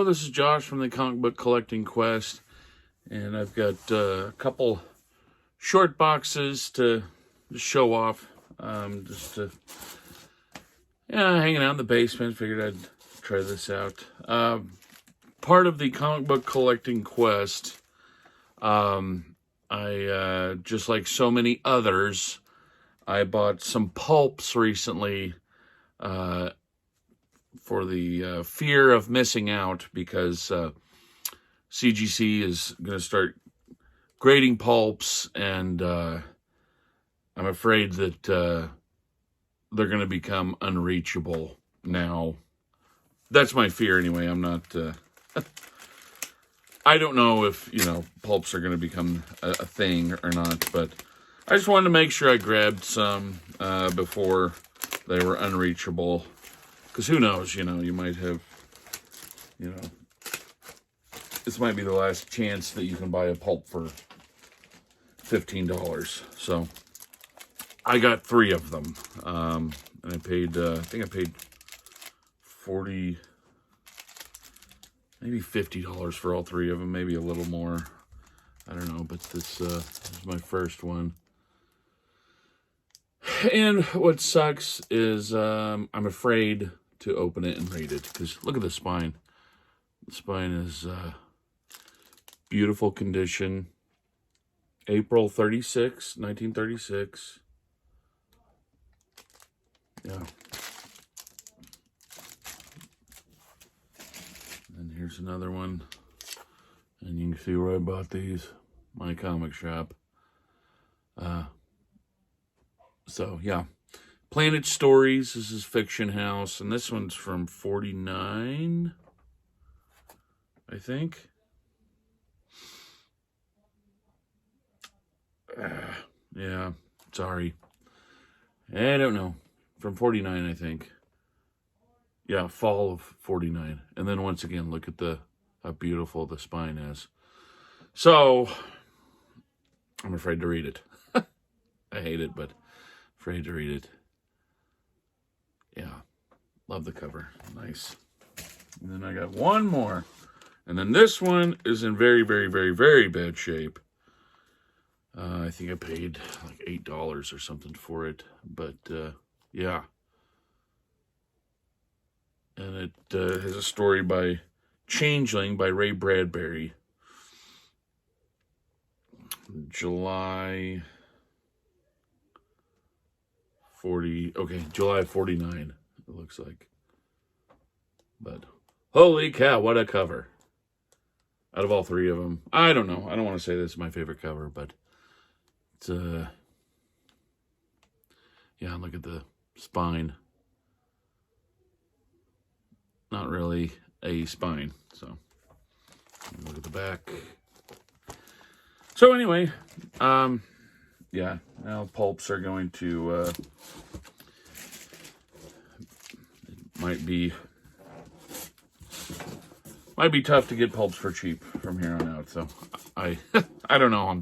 this is Josh from the Comic Book Collecting Quest, and I've got a couple short boxes to show off, hanging out in the basement. Figured I'd try this out. Part of the Comic Book Collecting Quest, I just like so many others, I bought some Pulps recently, for the fear of missing out, because CGC is going to start grading Pulps, and I'm afraid that they're going to become unreachable now. That's my fear anyway. I'm not... I don't know if, Pulps are going to become a thing or not, but I just wanted to make sure I grabbed some before they were unreachable. Because who knows, you might have, this might be the last chance that you can buy a Pulp for $15. So I got 3 of them. And I paid, I think I paid $40, maybe $50 for all 3 of them, maybe a little more. I don't know, but this is my first one. And what sucks is I'm afraid to open it and read it, because look at the spine. The spine is beautiful condition. April 36, 1936. Yeah. And here's another one. And you can see where I bought these. My comic shop. So, yeah. Planet Stories. This is Fiction House. And this one's from 49, I think. Yeah, sorry. I don't know. From 49, I think. Yeah, fall of 49. And then once again, look at how beautiful the spine is. So, I'm afraid to read it. I hate it, but afraid to read it. Yeah, love the cover. Nice. And then I got one more. And then this one is in very, very, very, very bad shape. I think I paid like $8 or something for it. But, yeah. And it has a story by Changeling by Ray Bradbury. July 49, it looks like. But, holy cow, what a cover. Out of all 3 of them. I don't know. I don't want to say this is my favorite cover, but it's, yeah, look at the spine. Not really a spine, so look at the back. So anyway, yeah, now Pulps are going to, it might be tough to get Pulps for cheap from here on out. So I don't know.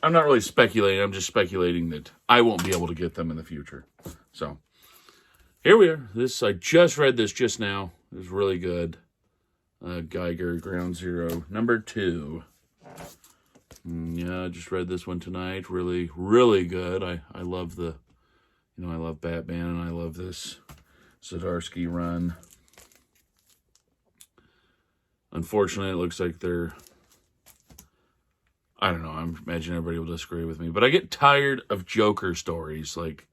I'm not really speculating. I'm just speculating that I won't be able to get them in the future. So here we are. I just read this just now. It was really good. Geiger, Ground Zero, number 2. Yeah, I just read this one tonight. Really, really good. I love I love Batman, and I love this Zdarsky run. Unfortunately, it looks like I don't know, I imagine everybody will disagree with me, but I get tired of Joker stories. Like,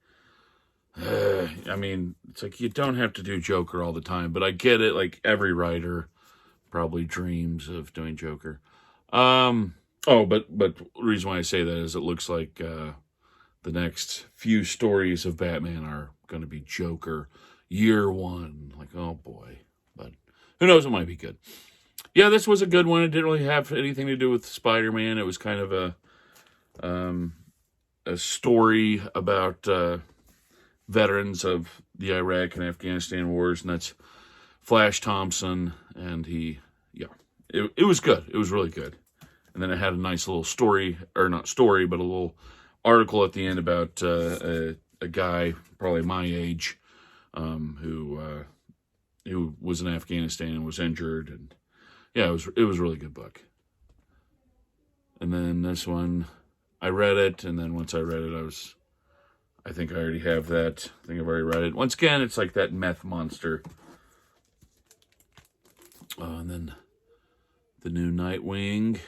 I mean, it's like you don't have to do Joker all the time, but I get it. Like, every writer probably dreams of doing Joker. But the reason why I say that is it looks like the next few stories of Batman are going to be Joker year 1. Like, oh boy. But who knows, it might be good. Yeah, this was a good one. It didn't really have anything to do with Spider-Man. It was kind of a story about veterans of the Iraq and Afghanistan wars, and that's Flash Thompson, and it was good. It was really good. And then it had a nice little story, or not story, but a little article at the end about a guy, probably my age, who who was in Afghanistan and was injured, and yeah, it was a really good book. And then this one, I read it, and then once I read it, I think I already have that. I think I've already read it. Once again, it's like that meth monster. And then the new Nightwing.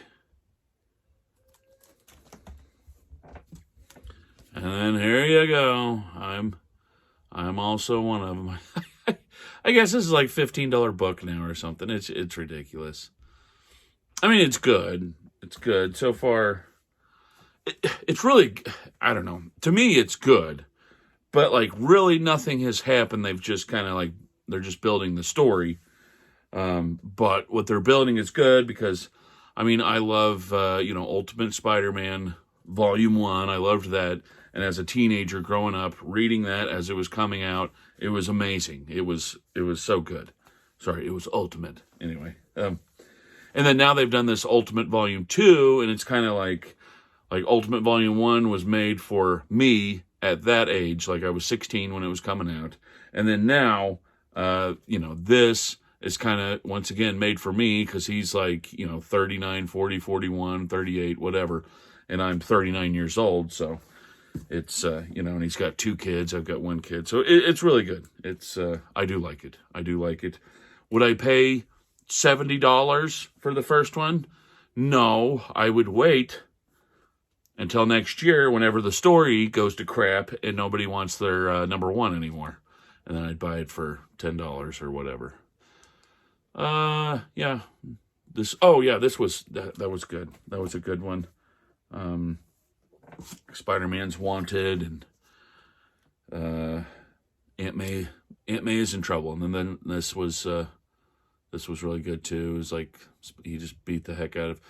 And then here you go. I'm also one of them. I guess this is like $15 book now or something. It's ridiculous. I mean, it's good. It's good. So far, it's really, I don't know. To me, it's good. But, like, really nothing has happened. They've just kind of, like, they're just building the story. But what they're building is good because, I mean, I love, Ultimate Spider-Man Volume 1. I loved that. And as a teenager growing up, reading that as it was coming out, it was amazing. It was so good. Sorry, it was Ultimate. Anyway. And then now they've done this Ultimate Volume 2, and it's kind of like Ultimate Volume 1 was made for me at that age. Like, I was 16 when it was coming out. And then now, this is kind of, once again, made for me because he's like, 39, 40, 41, 38, whatever. And I'm 39 years old, so it's, and he's got 2 kids. I've got 1 kid. So it's really good. I do like it. I do like it. Would I pay $70 for the first one? No, I would wait until next year whenever the story goes to crap and nobody wants their number 1 anymore. And then I'd buy it for $10 or whatever. Yeah. This was good. That was a good one. Spider-Man's wanted, and Aunt May is in trouble. And then this was really good too. It was like he just beat the heck out of.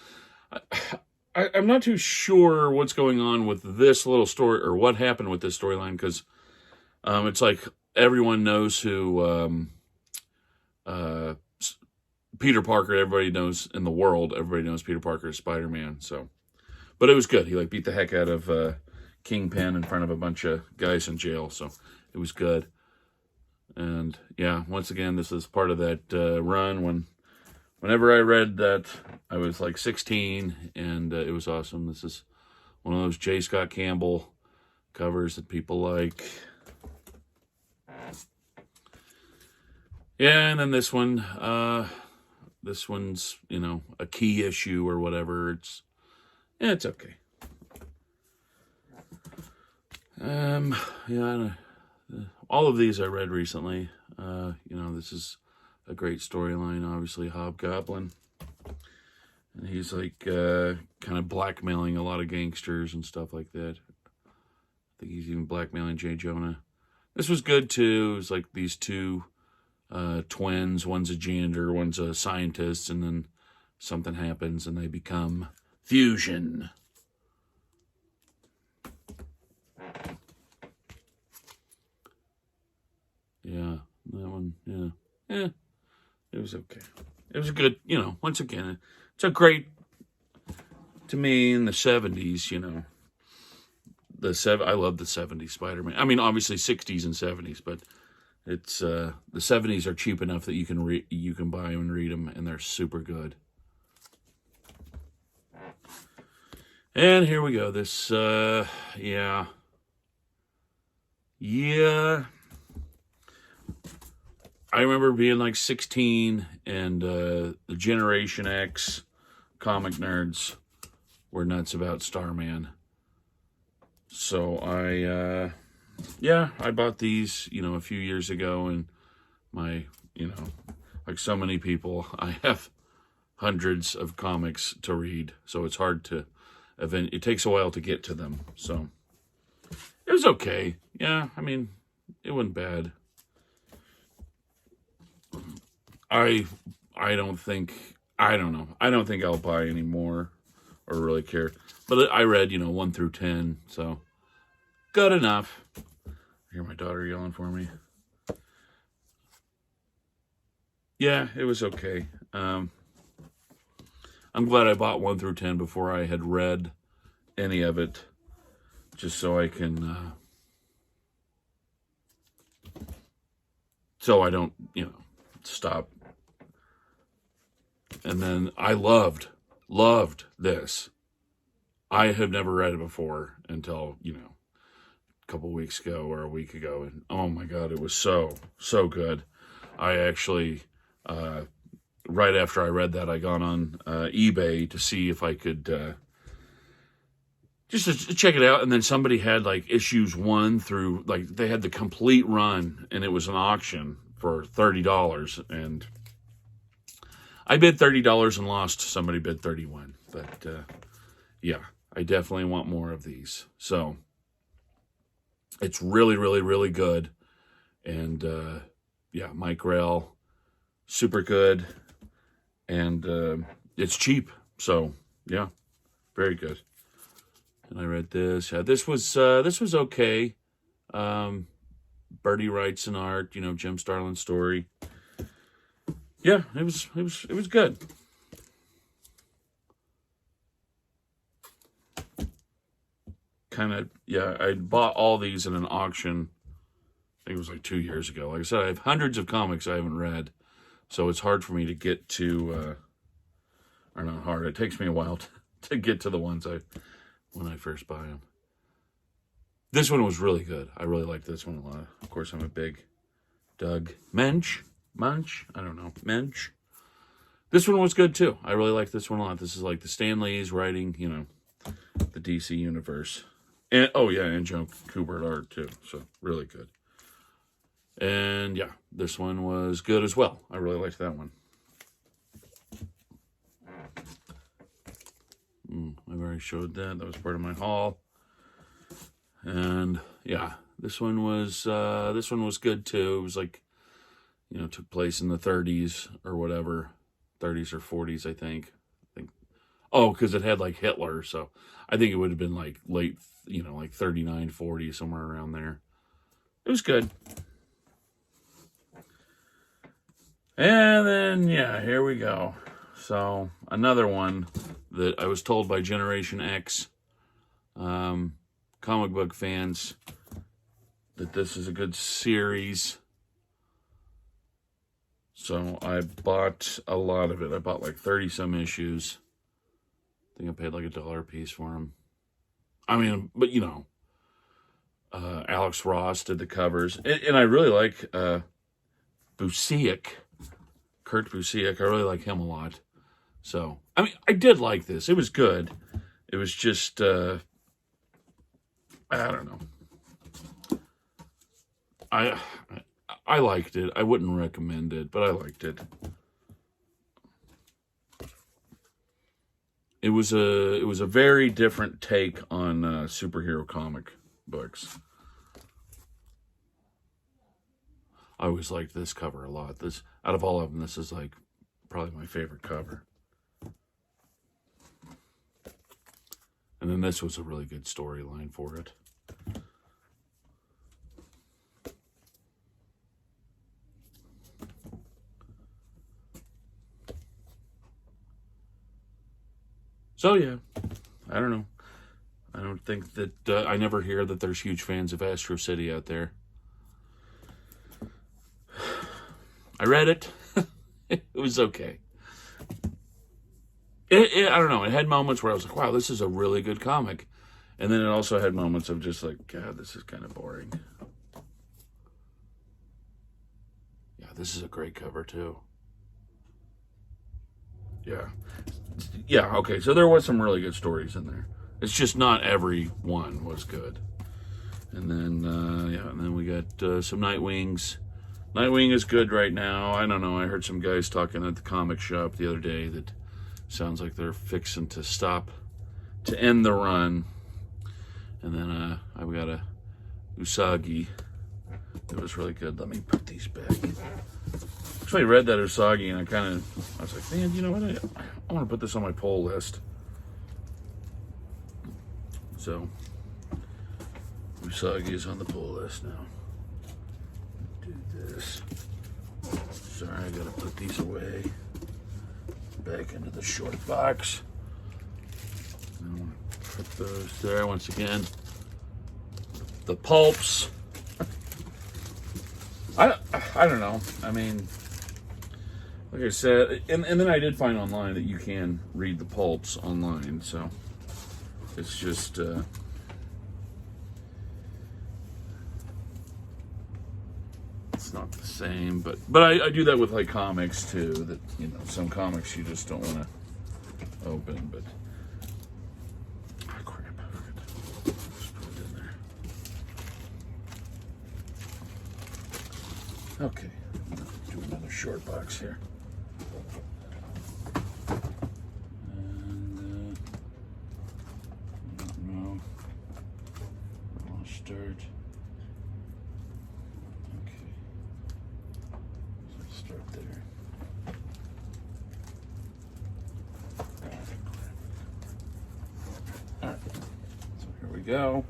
I'm not too sure what's going on with this little story or what happened with this storyline because it's like everyone knows who Peter Parker. Everybody knows in the world. Everybody knows Peter Parker is Spider-Man. So. But it was good. He beat the heck out of Kingpin in front of a bunch of guys in jail. So it was good. And yeah, once again, this is part of that run. Whenever I read that, I was like 16, and it was awesome. This is one of those J. Scott Campbell covers that people like. Yeah, and then this one. This one's, a key issue or whatever. It's okay. All of these I read recently. This is a great storyline, obviously, Hobgoblin. And he's like kind of blackmailing a lot of gangsters and stuff like that. I think he's even blackmailing J. Jonah. This was good too. It was like these 2 twins. One's a janitor, one's a scientist, and then something happens and they become fusion. Yeah, that one, yeah. It was okay. It was a good, once again, it's a great, to me, in the 70s, I love the 70s Spider-Man. I mean, obviously 60s and 70s, but it's, the 70s are cheap enough that you can buy them and read them, and they're super good. And here we go. This, yeah. I remember being like 16, and the Generation X comic nerds were nuts about Starman. So I bought these, a few years ago, and my, like so many people, I have hundreds of comics to read, so it's hard to. It takes a while to get to them, so it was okay. Yeah, I mean, it wasn't bad. I don't know. I don't think I'll buy any more or really care. But I read, 1 through 10, so good enough. I hear my daughter yelling for me. Yeah, it was okay. I'm glad I bought 1 through 10 before I had read any of it, just so I can, so I don't, stop. And then I loved this. I have never read it before until, a couple weeks ago or a week ago. And oh my God, it was so good. I actually, right after I read that, I got on eBay to see if I could just to check it out. And then somebody had like issues 1 through, like they had the complete run, and it was an auction for $30. And I bid $30 and lost. Somebody bid $31. But yeah, I definitely want more of these. So it's really, really, really good. And yeah, Mike Rail, super good. And it's cheap. So yeah, very good. And I read this. Yeah, this was okay. Birdie writes an art, Jim Starlin's story. Yeah, it was good. Kind of, yeah, I bought all these in an auction. I think it was like 2 years ago. Like I said, I have hundreds of comics I haven't read, so it's hard for me to get to, or not hard. It takes me a while to get to the ones when I first buy them. This one was really good. I really liked this one a lot. Of course, I'm a big Doug Mensch. I don't know. Mensch. This one was good too. I really like this one a lot. This is like the Stan Lee's writing, the DC universe. And oh yeah, and Joe Kubert art too. So really good. And yeah, this one was good as well. I really liked that one. I've already showed that. That was part of my haul. And yeah, this one was good too. It was like, took place in the 30s or whatever, 30s or 40s, I think. Oh, because it had like Hitler, so I think it would have been like late, like 39, 40, somewhere around there. It was good. And then, yeah, here we go. So, another one that I was told by Generation X, comic book fans, that this is a good series. So, I bought a lot of it. I bought like 30-some issues. I think I paid like $1 a piece for them. I mean, but Alex Ross did the covers. And I really like Busiek. Kurt Busiek. I really like him a lot. So, I mean, I did like this. It was good. It was just, I don't know. I liked it. I wouldn't recommend it, but I liked it. It was a very different take on superhero comic books. I always liked this cover a lot. This, out of all of them, this is like probably my favorite cover. And then this was a really good storyline for it. So yeah, I don't know. I don't think that, I never hear that there's huge fans of Astro City out there. I read it. It was okay. I don't know. It had moments where I was like, wow, this is a really good comic. And then it also had moments of just like, God, this is kind of boring. Yeah, this is a great cover too. Yeah. Yeah, okay. So there was some really good stories in there. It's just not every one was good. And then, yeah, and then we got some Nightwings. Nightwing is good right now. I don't know. I heard some guys talking at the comic shop the other day that sounds like they're fixing to stop to end the run. And then I've got a Usagi that was really good. Let me put these back. Actually, I read that Usagi and I was like, man, you know what? I want to put this on my pull list. So, Usagi is on the pull list now. Do this. Sorry, I gotta put these away. Back into the short box. I want to put those there once again. The Pulps. I don't know. I mean, like I said, and then I did find online that you can read the pulps online, so it's just it's not the same, but I do that with like comics too. That, you know, some comics you just don't want to open, but oh crap, I forgot to just put it in there. Okay, do another short box here. And I don't know. I'll start. Okay, so let's start there. All right, so here we go.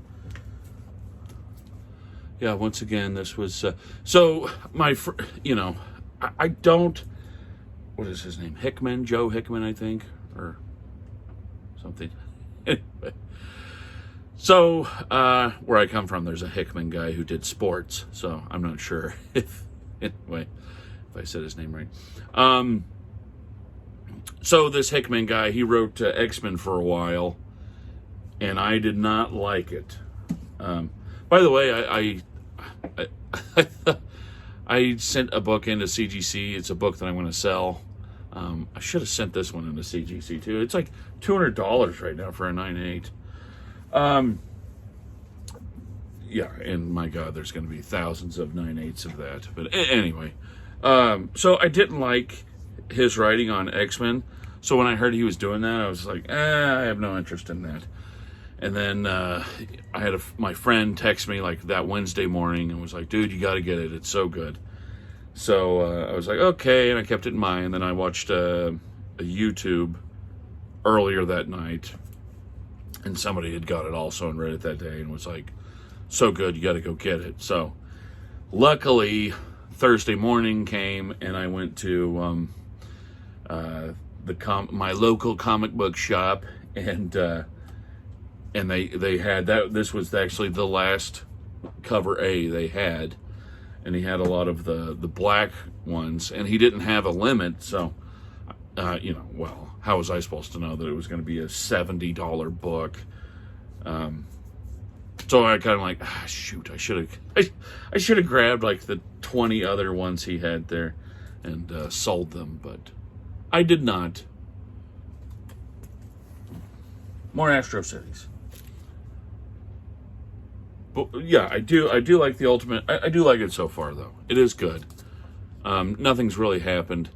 Yeah, once again, this was so my you know, I don't, what is his name, Hickman, Joe Hickman, I think, or something. Anyway, so where I come from, there's a Hickman guy who did sports, so I'm not sure if anyway if I said his name right. So this Hickman guy, he wrote X-Men for a while, and I did not like it. By the way, I sent a book into CGC. It's a book that I'm going to sell. I should have sent this one into CGC too. It's like $200 right now for a 9.8. Yeah, and my God, there's going to be thousands of 9.8s of that. But anyway, so I didn't like his writing on X-Men. So when I heard he was doing that, I was like, I have no interest in that. And then I had my friend text me like that Wednesday morning and was like, dude, you got to get it. It's so good. So I was like, okay. And I kept it in mind. And then I watched a YouTube earlier that night. And somebody had got it also and read it that day and was like, so good, you got to go get it. So luckily, Thursday morning came and I went to my local comic book shop, and they had that. This was actually the last cover A they had, and he had a lot of the black ones, and he didn't have a limit. So, you know, well, how was I supposed to know that it was going to be a $70 book? So I kind of like, shoot, I should have grabbed like the 20 other ones he had there and sold them, but I did not. More Astro Cities. But yeah, I do like the Ultimate. I do like it so far, though. It is good. Nothing's really happened.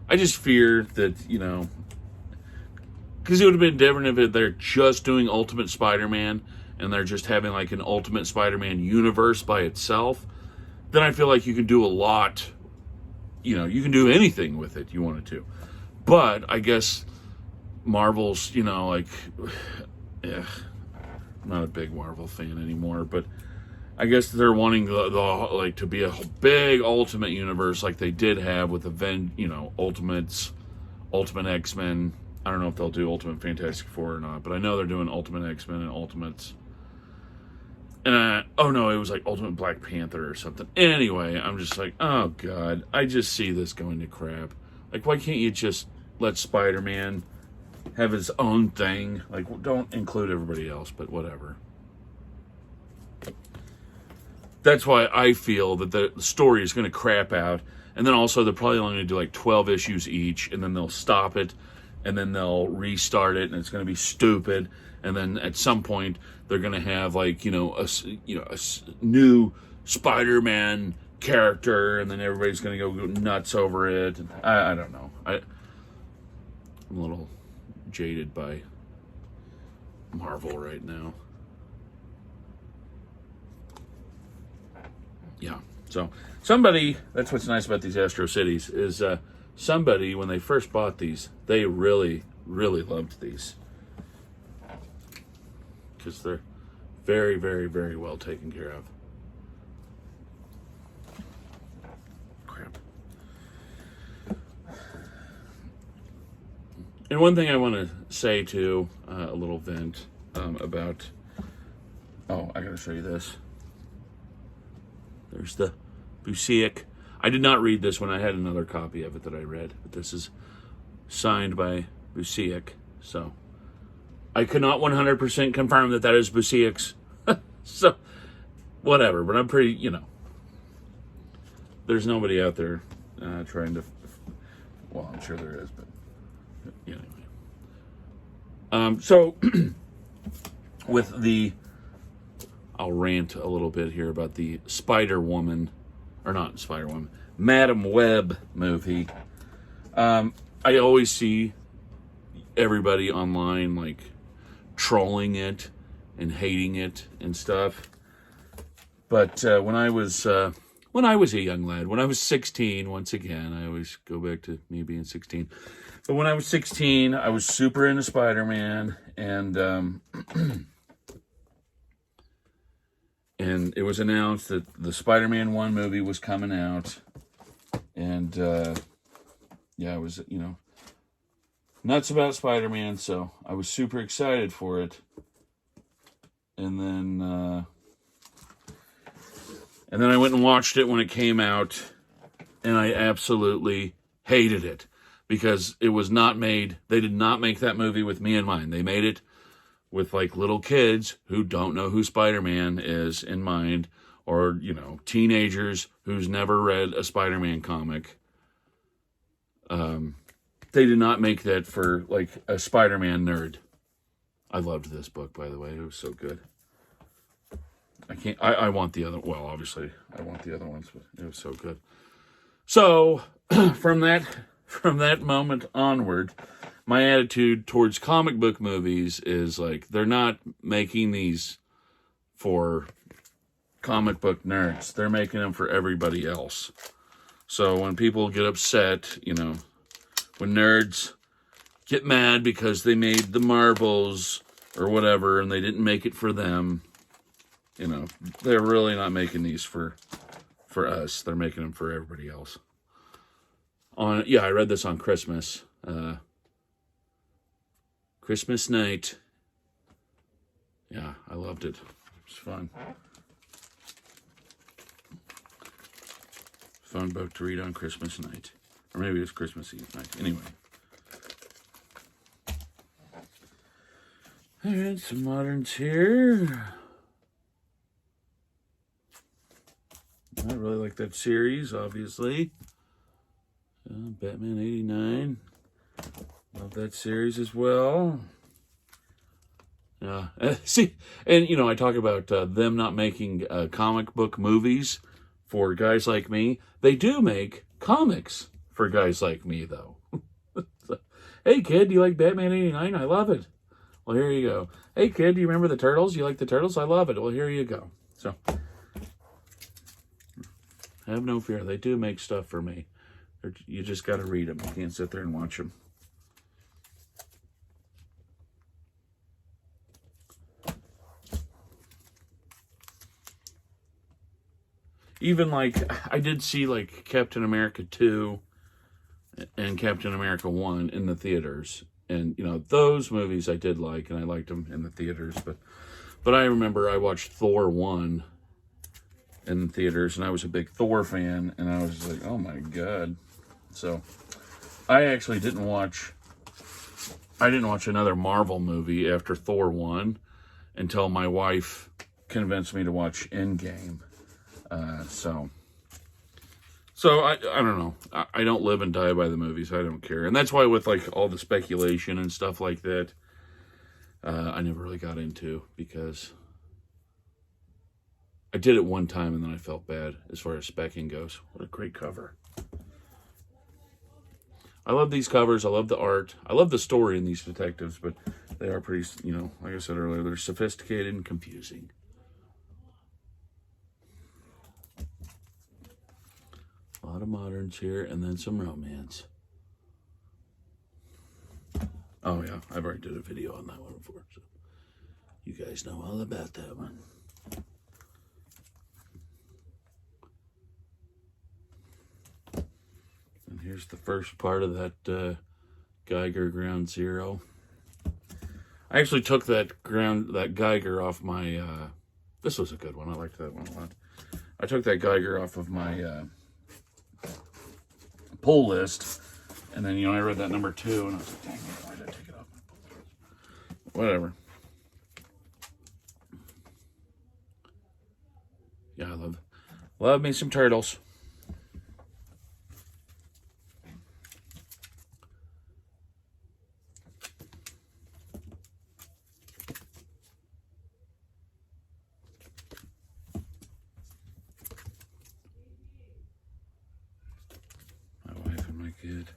I just fear that, you know, because it would have been different if they're just doing Ultimate Spider-Man and they're just having like an Ultimate Spider-Man universe by itself. Then I feel like you can do a lot. You know, you can do anything with it you wanted to. But I guess Marvel's, you know, like, I'm not a big Marvel fan anymore, but I guess they're wanting the like to be a big Ultimate universe like they did have with Ultimates, Ultimate X-Men. I don't know if they'll do Ultimate Fantastic Four or not, but I know they're doing Ultimate X-Men and Ultimates. And oh no, it was like Ultimate Black Panther or something. Anyway, I'm just like, oh God, I just see this going to crap. Like, why can't you just let Spider-Man have his own thing? Like, don't include everybody else, but whatever. That's why I feel that the story is going to crap out. And then also they're probably only going to do like 12 issues each, and then they'll stop it, and then they'll restart it, and it's going to be stupid. And then at some point they're going to have like, a new Spider-Man character, and then everybody's going to go nuts over it. And I don't know. I'm a little jaded by Marvel right now. Yeah. So somebody, that's what's nice about these Astro Cities, is somebody, when they first bought these, they really, really loved these. Because they're very, very, very well taken care of. Crap. And one thing I want to say too, a little vent about, I gotta show you this. There's the Busiek I did not read this one. I had another copy of it that I read, but this is signed by Busiek, so I could not 100% confirm that that is Busiek's. So, whatever, but I'm pretty, there's nobody out there trying to, well, I'm sure there is, but anyway. So, with the, I'll rant a little bit here about the Spider-Woman, or not Spider-Woman, Madam Web movie. I always see everybody online, like, trolling it and hating it and stuff. But when I was a young lad, when I was 16, once again, I always go back to me being 16. But when I was 16, I was super into Spider-Man, and and it was announced that the Spider-Man 1 movie was coming out, and yeah, I was, nuts about Spider-Man, so I was super excited for it. And then I went and watched it when it came out, and I absolutely hated it because it was not made. They did not make that movie with me in mind. They made it with like little kids who don't know who Spider-Man is in mind, or teenagers who's never read a Spider-Man comic. They did not make that for like a Spider-Man nerd. I loved this book, by the way. It was so good. I want the other, well, obviously, I want the other ones, but it was so good. So, from that moment onward, my attitude towards comic book movies is like, they're not making these for comic book nerds. They're making them for everybody else. So, when people get upset, when nerds get mad because they made the Marvels or whatever, and they didn't make it for them, they're really not making these for us. They're making them for everybody else. I read this on Christmas. Christmas night. Yeah, I loved it. It was fun. Fun book to read on Christmas night. Or maybe it was Christmas Eve night. Anyway. Alright, some moderns here. I really like that series, obviously. Batman 89. Love that series as well. Yeah. See, and, I talk about them not making comic book movies for guys like me. They do make comics for guys like me, though. Hey, kid, do you like Batman 89? I love it. Well, here you go. Hey, kid, do you remember the Turtles? You like the Turtles? I love it. Well, here you go. So, have no fear. They do make stuff for me. You just got to read them. You can't sit there and watch them. Even like, I did see like Captain America 2 and Captain America 1 in the theaters. And, those movies I did like, and I liked them in the theaters. But I remember I watched Thor 1 in the theaters, and I was a big Thor fan, and I was like, oh my God. So, I actually didn't watch another Marvel movie after Thor 1 until my wife convinced me to watch Endgame. So I don't know. I don't live and die by the movies. I don't care. And that's why with like all the speculation and stuff like that, I never really got into, because I did it one time and then I felt bad as far as specking goes. What a great cover. I love these covers. I love the art. I love the story in these detectives, but they are pretty, like I said earlier, they're sophisticated and confusing. A lot of moderns here, and then some romance. Oh yeah, I've already did a video on that one before, so you guys know all about that one. And here's the first part of that Geiger Ground Zero. I actually took that Geiger off my, this was a good one. I liked that one a lot. I took that Geiger off of my pull list. And then, I read that number 2, and I was like, dang it, why did I take it off my pull list? Whatever. Yeah, I love me some turtles. My wife and my kid.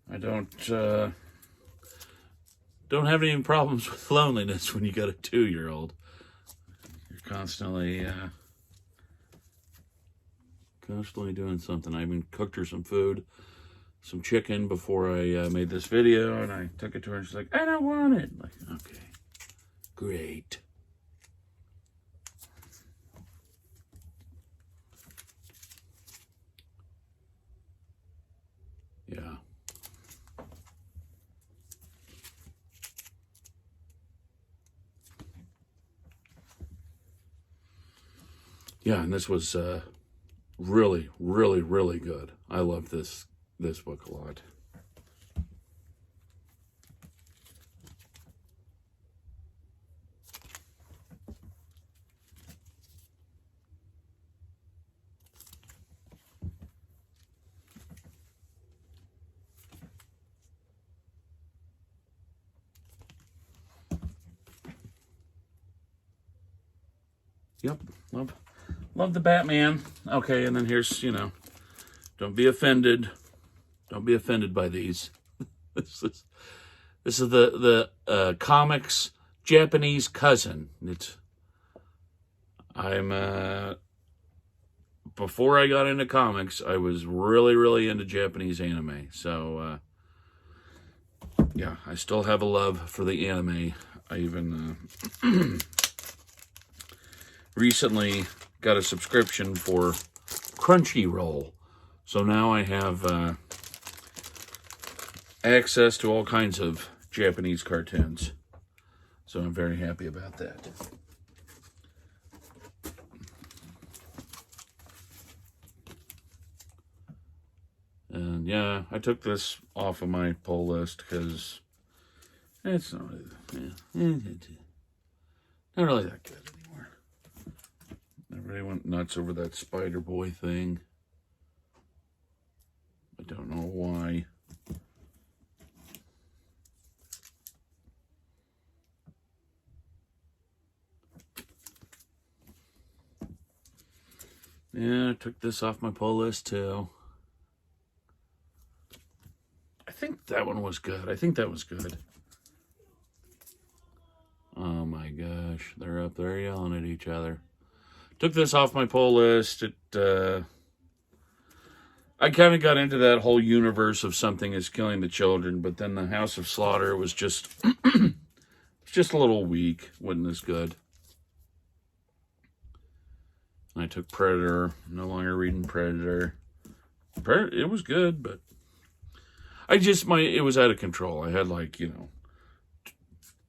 I don't have any problems with loneliness when you got a 2-year-old. You're constantly doing something. I even cooked her some food, some chicken before I made this video, and I took it to her, and she's like, I don't want it. I'm like, okay, great. Yeah. Yeah, and this was really, really, really good. I love this book a lot. Yep, love the Batman. Okay, and then here's, don't be offended. Don't be offended by these. This is the comics Japanese cousin. Before I got into comics, I was really, really into Japanese anime. So, yeah, I still have a love for the anime. I even recently got a subscription for Crunchyroll. So now I have access to all kinds of Japanese cartoons. So I'm very happy about that. And yeah, I took this off of my pull list because it's not really that good anymore. Everybody went nuts over that Spider Boy thing. I don't know why. Yeah, I took this off my pull list too. I think that one was good. Oh my gosh, they're up there yelling at each other. Took this off my pull list. I kind of got into that whole universe of Something is Killing the Children, but then the House of Slaughter was just just a little weak. Wasn't as good. And I took Predator. No longer reading Predator. It was good, but it was out of control. I had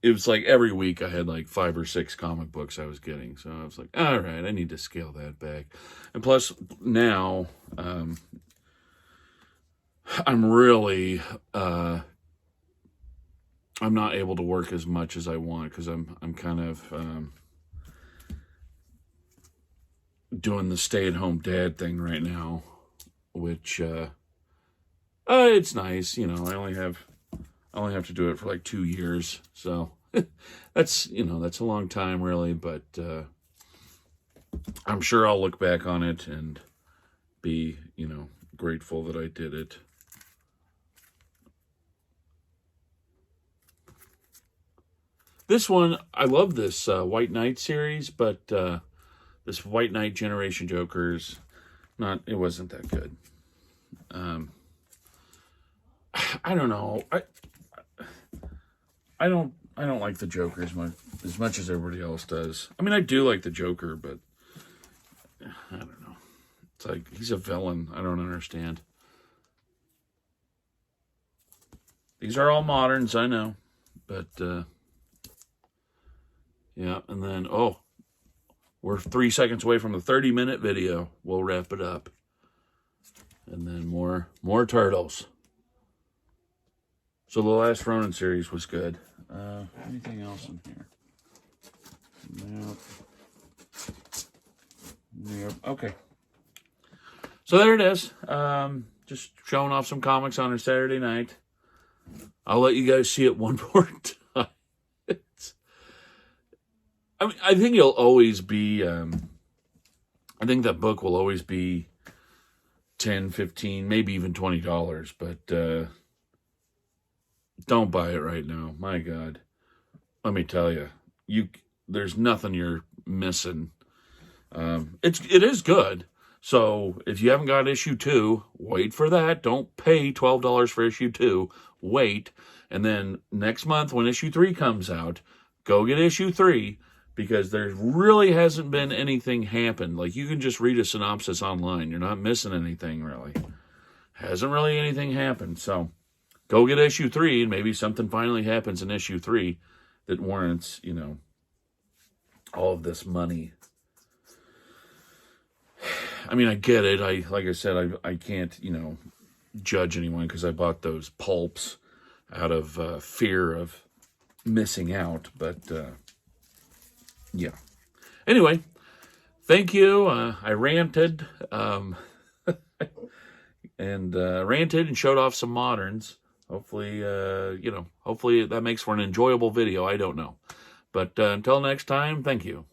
it was like every week I had like 5 or 6 comic books I was getting. So I was like, all right, I need to scale that back. And plus now, I'm really, I'm not able to work as much as I want because I'm kind of doing the stay-at-home dad thing right now, which it's nice. I only have to do it for like 2 years, so that's a long time really. But I'm sure I'll look back on it and be grateful that I did it. This one, I love this White Knight series, but this White Knight Generation Jokers, it wasn't that good. I don't know. I don't like the Joker as much as everybody else does. I mean, I do like the Joker, but I don't know. It's like he's a villain. I don't understand. These are all moderns, I know, but yeah. And then We're 3 seconds away from the 30-minute video. We'll wrap it up. And then more turtles. So the last Ronin series was good. Anything else in here? Nope. Yep. Okay. So there it is. Just showing off some comics on a Saturday night. I'll let you guys see it one more time. I think it'll always be, I think that book will always be $10, $15, maybe even $20, but don't buy it right now. My God. Let me tell you, there's nothing you're missing. It is good. So if you haven't got issue 2, wait for that. Don't pay $12 for issue 2. Wait. And then next month when issue 3 comes out, go get issue 3, because there really hasn't been anything happen. Like, you can just read a synopsis online. You're not missing anything, really. Hasn't really anything happened. So go get issue 3, and maybe something finally happens in issue 3 that warrants, all of this money. I mean, I get it. Like I said, I can't, judge anyone because I bought those pulps out of fear of missing out. But, yeah. Anyway, thank you. I ranted. And ranted and showed off some moderns. Hopefully, hopefully that makes for an enjoyable video. I don't know. But until next time, thank you.